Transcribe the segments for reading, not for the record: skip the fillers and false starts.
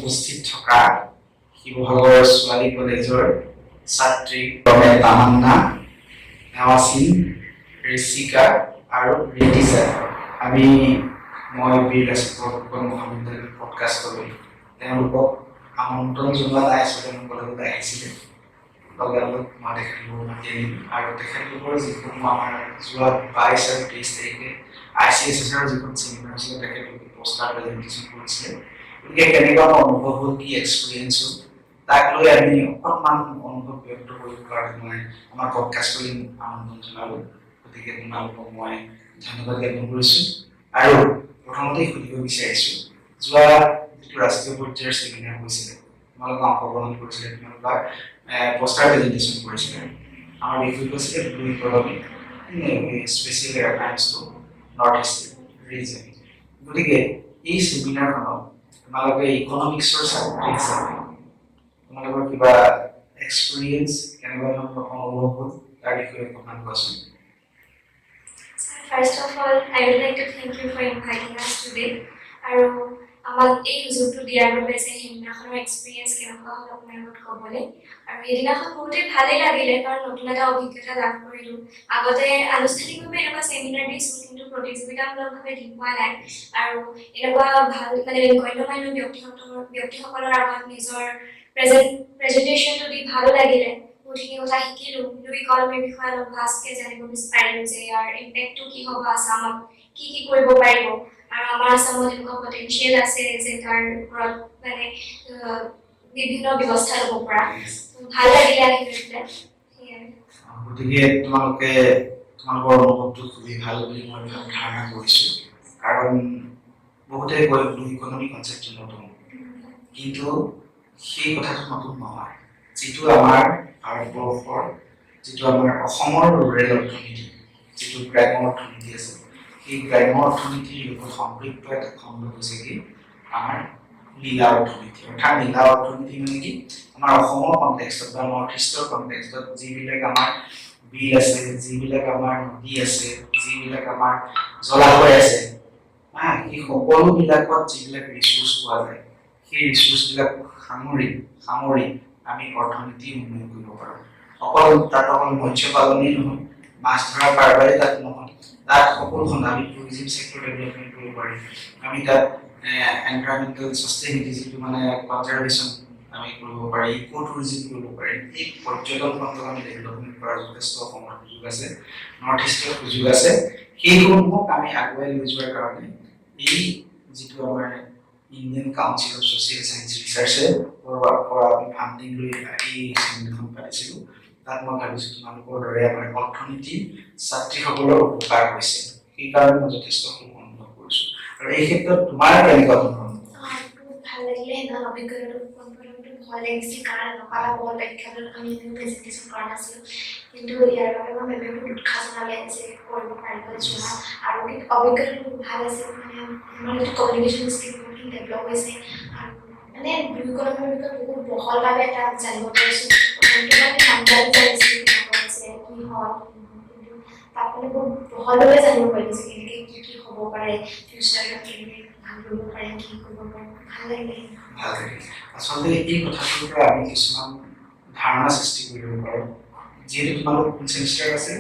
উপস্থিত থকা শিৱসাগৰ ছোৱালী কলেজৰ ছাত্ৰী তামান্না, নাৱাচিন, ঋষিকা আৰু ঋতিজা। মই বীৰ লাচিত মহাবিদ্যালয়ৰ পডকাষ্টলৈ তেওঁলোকক আমন্ত্ৰণ জনোৱা নাই, আচলতে মোৰ কলেজত আহিছিলে। লগালগ মই তেখেতলোকক মাতি আনিলোঁ আৰু তেখেতলোকৰ যিসমূহ আমাৰ যোৱা 22 আৰু 23 তাৰিখে ICSSৰ যিখন চেমিনাৰ হৈছিলে তেখেতলোকে পোষ্টাৰ প্ৰেজেণ্টেশ্যন কৰিছিলে। গতিকে কেনেকুৱা অনুভৱ হ'ল, কি এক্সপিৰিয়েঞ্চ হ'ল, তাক লৈ আমি অকণমান অনুভৱ ব্যক্ত কৰিব কাৰণে মই আমাৰ পডকাষ্টলৈ আমন্ত্ৰণ জনালোঁ। গতিকে তোমালোকক মই ধন্যবাদ জ্ঞাপন কৰিছোঁ আৰু প্ৰথমতেই সুধিব বিচাৰিছোঁ, যোৱা যিটো ৰাষ্ট্ৰীয় পৰ্যায়ৰ চেমিনাৰ হৈছিলে তোমালোকে অংশগ্ৰহণ কৰিছিলে, তোমালোকৰ পোষ্টাৰ প্ৰেজেণ্টেশ্যন কৰিছিলে। আমাৰ বিষয়টো আছিলে blue economy special reference to North East region. গতিকে এই চেমিনাৰখনত তোমালোকে ইকনমিক্সৰ ছাত্ৰী হিচাপে তোমালোকৰ কিবা এক্সপিৰিয়েঞ্চ কেনেকুৱা ধৰণৰ অনুভৱ হ'ল তাৰ বিষয়ে অকণমান কোৱাচোন। First of all, I would like to thank you for inviting us today. আৰু আমাক এই সুযোগটো দিয়াৰ বাবে যে সেইদিনাখনৰ এক্সপিৰিয়েঞ্চ কেনেকুৱা হ'ল আপোনাৰ লগত ক'বলৈ। আৰু সেইদিনাখন বহুতেই ভালেই লাগিলে, কাৰণ নতুন এটা অভিজ্ঞতা লাভ কৰিলোঁ। আগতে আনুষ্ঠানিকভাৱে এনেকুৱা চেমিনাৰ দিছোঁ, কিন্তু প্ৰতিযোগিতামূলকভাৱে দি পোৱা নাই। আৰু এনেকুৱা ভাল গণ্যমান্য ব্যক্তিসকলৰ আগত নিজৰ প্ৰেজেণ্টেশ্যনটো দি ভালো লাগিলে। বহুতখিনি কথা শিকিলোঁ, ব্লু ইকনমিৰ বিষয়ে অলপ ভালকৈ জানিব পাৰিলোঁ যে ইয়াৰ ইম্পেক্টটো কি হ'ব আছামত, কি কৰিব পাৰিব, আৰু আমাৰ আছামত এনেকুৱা পটেনচিয়েল আছে যে তাৰ ওপৰত বিভিন্ন ব্যৱস্থা ল'ব পৰা। ভাল লাগিলে আহি পেলাই। গতিকে তোমালোকৰ অনুভৱটো খুবেই ভাল বুলি মই ধাৰণা কৰিছোঁ, কাৰণ বহুতে কয় ব্লু ইকনমি কনচেপ্টটো নতুন, কিন্তু সেই কথাটো নতুন নহয়। যিটো আমাৰ ভাৰতবৰ্ষৰ, যিটো আমাৰ অসমৰ ৰেল অৰ্থনীতি, যিটো গ্ৰাম্য অৰ্থনীতি আছে, সেই গ্ৰাম্য অৰ্থনীতিৰ লগত সম্পৃক্ত এটা খণ্ড হৈছে কি আমাৰ নীলা অৰ্থনীতি। অৰ্থাৎ নীলা অৰ্থনীতি মানে কি, আমাৰ অসমৰ কনটেক্সটত বা নৰ্থ ইষ্টৰ কনটেক্সটত যিবিলাক আমাৰ বিল আছে, যিবিলাক আমাৰ নদী আছে, যিবিলাক আমাৰ জলাশয় আছে, এই সকলোবিলাকত যিবিলাক ৰিচোৰ্চ পোৱা যায়, সেই ৰিচোৰ্চবিলাক সামৰি আমি অৰ্থনীতি উন্নয়ন কৰিব পাৰোঁ। তাত অকল মৎস্য পালনেই নহয়, মাছ ধৰা কাৰবাৰেই তাত নহয়, তাত সকলোখন আমি টুৰিজিম ছেক্টৰ ডেভেলপমেণ্ট কৰিব পাৰিম। আমি তাত এনভাইৰনমেণ্টেল ছাষ্টেইনিটি যিটো কনজাৰভেশ্যন আমি কৰিব পাৰি, ইকো টুৰিজিম কৰিব পাৰি। এই পৰ্যটন খণ্ডক আমি ডেভেলপমেণ্ট কৰাৰ যথেষ্ট অসমৰ সুযোগ আছে, নৰ্থ ইষ্টৰ সুযোগ আছে। সেইসমূহক আমি আগুৱাই লৈ যোৱাৰ কাৰণে এই যিটো আমাৰ Indian council of social science ৰিচাৰ্চে পৰা আমি ফাণ্ডিং লৈ এই চেমিনাৰখন পাতিছিলোঁ। তাত মই ভাবিছোঁ তোমালোকৰ দৰে আমাৰ অৰ্থনীতি ছাত্ৰীসকলৰ উপকাৰ হৈছে, সেইকাৰণে মই যথেষ্ট সুখ অনুভৱ কৰিছোঁ। আৰু এই ক্ষেত্ৰত তোমাৰ কেনেকুৱা অনুভৱ? ভাল লাগিলে সেইদিনা অভিজ্ঞতাটো ভয় লাগিছিল, কাৰণ নকালা বহুত ব্যাখ্যাত আমি প্ৰেজেণ্টেশ্যন কৰা নাছিলোঁ, কিন্তু ইয়াৰ বাবে মই মেমে বহুত উৎসাহ জনালে যে কৰিব পাৰিব যোৱা। আৰু অভিজ্ঞতাটো বহুত ভাল আছিল, আমাৰ যিটো কমিউনিকেশ্যন স্কিল বহুতখিনি ডেভেলপ হৈছে। আৰু ব্লু ইকনমিৰ বিষয়ে বহুত বহলভাৱে এটা জানিব পাৰিছোঁ। কি হয়, কিন্তু তাত বহুত বহলভাৱে জানিব পাৰিছোঁ কেনেকৈ কি হ'ব পাৰে, ফিউচাৰত কেনেকৈ ভাল কৰিব পাৰে, কি কৰিব পাৰে। ভাল লাগিলে। আচলতে এই কথাটোৰ পৰা আমি কিছুমান ধাৰণা সৃষ্টি কৰিব পাৰোঁ। যিহেতু তোমালোক কোন ছেমিষ্টাৰ আছে?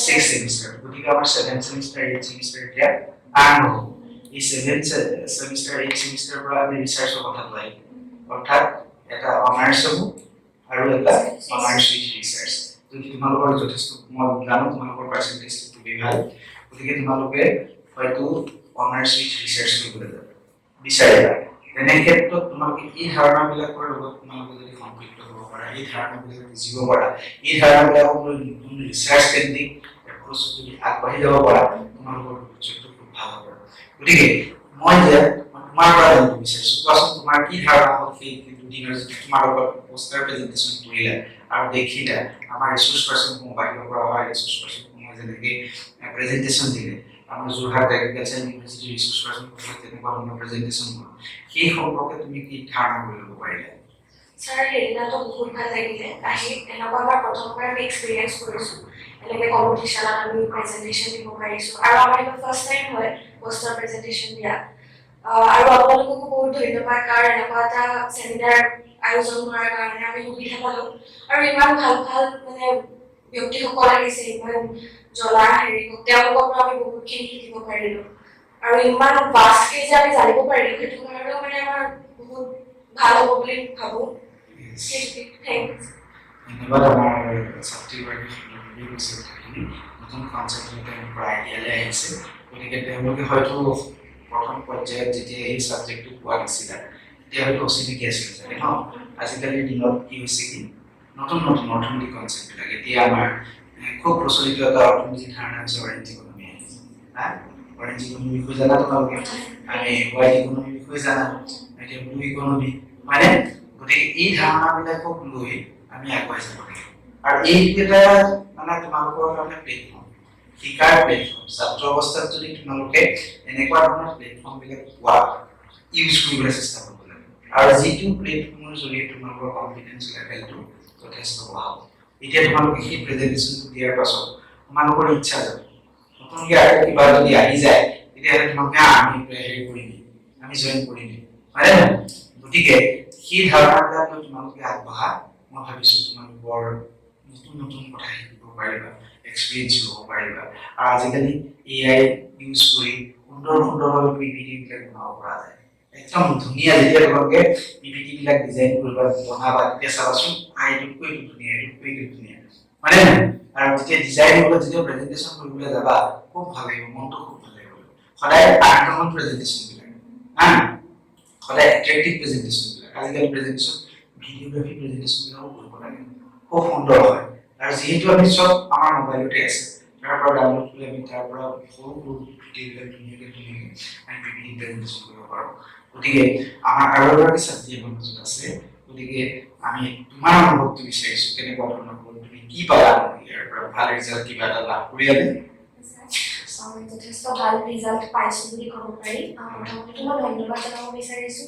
6th semester. গতিকে আমাৰ 7th ছেমিষ্টাৰ, 8th ছেমিষ্টাৰ এতিয়া আৰম্ভ হ'ব। এই 7th ছেমিষ্টাৰ, 8th ছেমিষ্টাৰৰ পৰা আমি ৰিচাৰ্চৰ কথাটো আহিব, অৰ্থাৎ এটা অনাৰ্ছ হ'ব আৰু এটা অনাৰ্ছ উইথ ৰিচাৰ্চ। যদি তোমালোকৰ যথেষ্ট, মই জানো তোমালোকৰ পাৰ্চেণ্টেজটো খুবেই ভাল, গতিকে তোমালোকে হয়তো অনাৰ্ছ উইথ ৰিচাৰ্চ কৰিবলৈ বিচাৰিবা। তেনে ক্ষেত্ৰত তোমালোকে এই ধাৰণাবিলাকৰ লগত তোমালোকে যদি সম্পৃক্ত হ'ব পাৰা, এই ধাৰণাবিলাক বুজিব পাৰা, এই ধাৰণাবিলাকক লৈ নতুন ৰিচাৰ্চ কেন্দ্ৰিক এপ্ৰ'চ যদি আগবাঢ়ি যাব পাৰা, তোমালোকৰ ভৱিষ্যতটো খুব ভাল হ'ব। গতিকে মই তোমাৰ পৰা জানিব বিচাৰিছোঁ, কোৱাচোন তোমাৰ কি ধাৰণা হ'ল সেই দুদিনৰ যিটো তোমালোকৰ পোষ্টাৰ প্ৰেজেণ্টেশ্যন কৰিলা আৰু দেখিলা আমাৰ ৰিচোৰ্চ পাৰ্চনসমূহ বাহিৰৰ পৰা অহা ৰিচোৰ্চ পাৰ্চনসমূহে যেনেকৈ প্ৰেজেণ্টেশ্যন দিলে, আমাৰ Jorhat agriculture university resource person তেনেকুৱা ধৰণৰ প্ৰেজেণ্টেশ্যন হ'ল, সেই সম্পৰ্কে তুমি কি ধাৰণা কৰি ল'ব পাৰিলা? ছাৰ, সেইদিনাটো বহুত ভাল লাগিলে। এনেকুৱা আমাৰ প্ৰথমবাৰ আমি এক্সপিৰিয়েঞ্চ কৰিছোঁ, এনেকৈ কম্পিটিশ্যনত আমি প্ৰেজেণ্টেশ্যন দিব পাৰিছোঁ। আৰু আমাৰ এইটো ফাৰ্ষ্ট টাইম হয় পোষ্টাৰ প্ৰেজেণ্টেশ্যন দিয়া। আৰু আপোনালোককো বহুত ধন্যবাদ কাৰণ এনেকুৱা এটা চেমিনাৰ আয়োজন কৰাৰ কাৰণে আমি সুবিধা পালোঁ আৰু ইমান ভাল ভাল মানে ব্যক্তিসকল আহিছে ইমান জ্বলা হেৰি তেওঁলোকৰ পৰা আমি বহুতখিনি শিকিব পাৰিলোঁ আৰু ইমান বাছকে যে আমি জানিব পাৰিলোঁ সেইটো কাৰণেও মানে আমাৰ বহুত ভাল হ'ব বুলি ভাবোঁ থেংকছ ধন্যবাদ আমাৰ ছাত্ৰীগৰাকী সুন্দৰভাৱে কৈছে কথাখিনি নতুন কনচেপ্ট তেওঁলোকৰ আইডিয়ালৈ আহিছে গতিকে তেওঁলোকে হয়তো প্ৰথম পৰ্যায়ত যেতিয়া এই ছাবজেক্টটো পোৱা নাছিলে তেতিয়া হয়তো অচিনাকি আছিলে চাগে ন আজিকালিৰ দিনত কি হৈছে কি নতুন নতুন অৰ্থনৈতিক কনচেপ্টবিলাক এতিয়া আমাৰ খুব প্ৰচলিত এটা অৰ্থনৈতিক ধাৰণা হৈছে অৰেঞ্জ ইকনমি আহিছে অৰেঞ্জ ইকনমিৰ বিষয়ে জানা তোমালোকে আমি হোৱাইট ইকনমিৰ বিষয়ে জানা এতিয়া ব্লু ইকনমি মানে গতিকে এই ধাৰণাবিলাকক লৈ আমি আগুৱাই যাব লাগিব আৰু এইটো এটা মানে তোমালোকৰ কাৰণে প্লেটফৰ্ম শিকাৰ প্লেটফৰ্ম ছাত্ৰ অৱস্থাত যদি তোমালোকে এনেকুৱা ধৰণৰ প্লেটফৰ্মবিলাক পোৱা ইউজ কৰিবলৈ চেষ্টা কৰিব লাগে আৰু যিটো প্লেটফৰ্মৰ জৰিয়তে তোমালোকৰ কনফিডেন্স লেভেলটো যথেষ্ট বঢ়াব এতিয়া তোমালোকে সেই প্ৰেজেণ্টেশ্যনটো দিয়াৰ পাছত তোমালোকৰ ইচ্ছা যাব নতুনকৈ আৰু কিবা যদি আহি যায় তেতিয়াহ'লে তোমালোকে আমি হেৰি কৰিম আমি জইন কৰিম হয়নে নহয় গতিকে সেই ধাৰণাবিলাক লৈ তোমালোকে আগবঢ়া মই ভাবিছোঁ তোমালোকৰ নতুন নতুন কথা শিকিব পাৰিবা এক্সপিৰিয়েঞ্চ ল'ব পাৰিবা আৰু আজিকালি AI ইউজ কৰি সুন্দৰ সুন্দৰভাৱে পিপিটিবিলাক বনাব পৰা যায় একদম ধুনীয়া যেতিয়া তোমালোকে পিপিটিবিলাক ডিজাইন কৰিবা বনাবা তেতিয়া চাবাচোন এইটোতকৈ এইটো ধুনীয়া এইটোতকৈ এইটো ধুনীয়া মানে আৰু যেতিয়া ডিজাইন হ'ব যেতিয়া প্ৰেজেণ্টেশ্যন কৰিবলৈ যাবা খুব ভাল লাগিব মনটো খুব ভাল লাগিব সদায় আগ্ৰহৰ প্ৰেজেণ্টেশ্যনবিলাক সদায় এট্ৰেক্টিভ প্ৰেজেণ্টেশ্যনবিলাক আজিকালি প্ৰেজেণ্টেশ্যন ভিডিঅ'গ্ৰাফি প্ৰেজেণ্টেশ্যনবিলাকো কৰিব লাগে খুব সুন্দৰ হয় আৰু যিহেতু আমি চব আমাৰ মোবাইলতে আছে তাৰ পৰা ডাউনলোড কৰি আমি তাৰ পৰা সৰু সৰু ভিডিঅ'বিলাক ধুনীয়াকৈ আমি পিপিটি প্ৰেজেণ্টেশ্যন কৰিব পাৰোঁ গতিকে আমাৰ আৰু এগৰাকী ছাত্ৰী আমাৰ মাজত আছে গতিকে আমি তোমাৰ অনুভৱটো বিচাৰিছোঁ কেনেকুৱা ধৰণৰ হ'ল তুমি কি পালা ইয়াৰ পৰা ভাল ৰিজাল্ট কিবা এটা লাভ কৰিলানে যথেষ্ট ভাল ৰিজাল্ট পাইছোঁ বুলি ক'ব পাৰি প্ৰথমতে মই ধন্যবাদ জনাব বিচাৰিছোঁ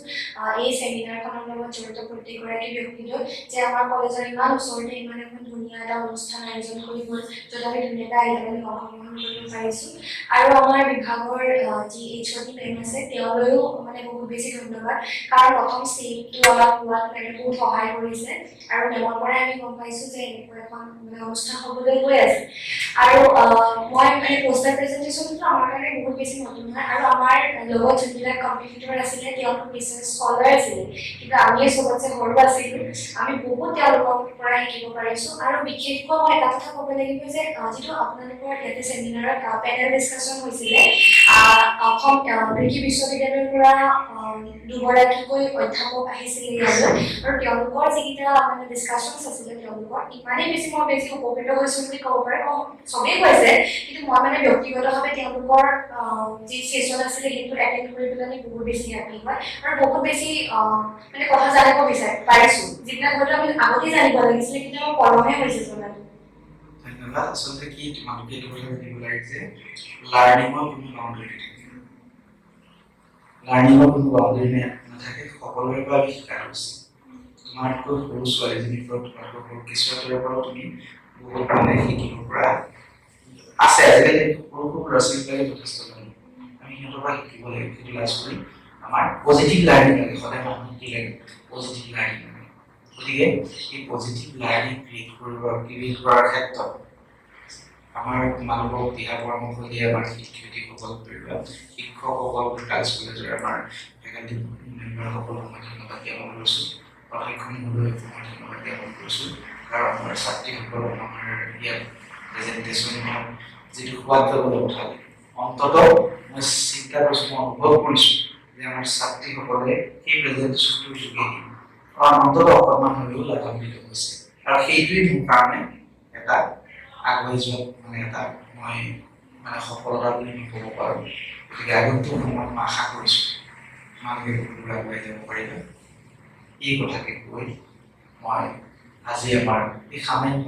এই চেমিনাৰখনৰ লগত জড়িত প্ৰত্যেকগৰাকী ব্যক্তিলৈ যে আমাৰ কলেজৰ ইমান ওচৰতে ইমান এখন ধুনীয়া এটা অনুষ্ঠান আয়োজন কৰি গ'ল য'ত আমি ধুনীয়াকৈ আহি আমি অংশগ্ৰহণ কৰিব পাৰিছোঁ আৰু আমাৰ বিভাগৰ যি HOD মেম আছে তেওঁলৈও মানে বহুত বেছি ধন্যবাদ কাৰণ প্ৰথম ষ্টেজটো আমাক পোৱাত বহুত সহায় কৰিছে আৰু মেমৰ পৰাই আমি গম পাইছোঁ যে এনেকুৱা এখন মানে অনুষ্ঠান হ'বলৈ গৈ আছে আৰু মই মানে পোষ্টাৰ প্ৰেজেণ্টেশ্যনটো আমাৰ কাৰণে বহুত বেছি নতুন হয় আৰু আমাৰ লগত যোনবিলাক কম্পিটিটৰ আছিলে তেওঁলোক ৰিচাৰ্চ স্কলাৰ আছিলে কিন্তু আমিয়ে চবতছে সৰু আছিলোঁ আমি বহুত তেওঁলোকৰ পৰা শিকিব পাৰিছোঁ আৰু বিশেষকৈ মই এটা কথা ক'ব লাগিব যে যিটো আপোনালোকৰ ইয়াতে চেমিনাৰত পেনেল ডিছকাশ্যন হৈছিলে অসম কৃষি বিশ্ববিদ্যালয়ৰ পৰা দুগৰাকীকৈ অধ্যাপক আহিছিলে ইয়ালৈ আৰু তেওঁলোকৰ যিকেইটা মানে ডিছকাশ্যনছ আছিলে তেওঁলোকৰ ইমানেই বেছি মই উপকৃত হৈছোঁ বুলি ক'ব পাৰোঁ চবেই কৈছে কিন্তু মই মানে ব্যক্তিগতভাৱে তেওঁলোকৰ যি ছেশ্যন আছিলে সেইটো এটেণ্ড কৰি পেলাই বহুত বেছি হেপী হয় আৰু বহুত বেছি মানে কথা জানিব পাৰিছোঁ যিবিলাক হয়তো আমি আগতেই জানিব লাগিছিলে কিন্তু আমাৰ পলমহে হৈছে জনাটো ধন্যবাদ আচলতে কি তোমালোকে এইটো কথা জানিব লাগে যে লাৰ্ণিঙৰ কোনো বাউণ্ডেৰী লাৰ্ণিঙৰ কোনো বাউণ্ডেৰী নাথাকে সকলোৰে পৰা আমি শিকাটো উচিত তোমাতকৈ সৰু ছোৱালীজনীৰ পৰা তোমাতকৈ সৰু কেঁচুৱাটোৰ পৰাও তুমি বহুত মানে শিকিব পৰা আছে আজিকালি সৰু সৰু ল'ৰা ছোৱালীবিলাকে যথেষ্ট জানে আমি সিহঁতৰ পৰা শিকিব লাগিব সেইটো লাজ কৰি আমাৰ পজিটিভ লাৰ্ণিং লাগে সদায় মানুহক কি লাগে পজিটিভ লাৰ্ণিং লাগে গতিকে এই পজিটিভ লাৰ্ণিং ক্ৰিয়েট কৰাৰ ক্ষেত্ৰত আমাৰ তোমালোকক দিহা পৰামৰ্শ দিয়ে আমাৰ শিক্ষয়িত্ৰীসকল শিক্ষকসকল গাৰ্লছ কলেজৰ আমাৰ ফেকাল্টি মেম্বাৰসকলক মই ধন্যবাদ জ্ঞাপন কৰিছোঁ প্ৰশিক্ষণ মূললৈ মই ধন্যবাদ জ্ঞাপন কৰিছোঁ কাৰণ আমাৰ ছাত্ৰীসকলক আমাৰ ইয়াত প্ৰেজেণ্টেশ্যনৰ যিটো সোৱাদ ল'বলৈ উঠালে অন্ততঃ মই চিন্তা কৰিছোঁ মই অনুভৱ কৰিছোঁ যে আমাৰ ছাত্ৰীসকলে সেই প্ৰেজেণ্টেশ্যনটোৰ যোগেদি অন্ততঃ অকণমান হ'লেও লাভান্বিত হৈছে আৰু সেইটোৱেই মোৰ কাৰণে এটা আগুৱাই যোৱাত মানে এটা মই মানে সফলতা বুলি আমি ক'ব পাৰোঁ গতিকে আগন্তুক সময়ত মই আশা কৰিছোঁ তোমালোকে সকলোৱে আগুৱাই যাব পাৰিবা এই কথাকে কৈ মই আজি আমাৰ এই সামান্য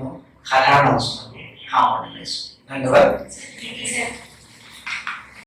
সাধাৰণ আলোচনাটো সামৰণি মাৰিছোঁ ধন্যবাদ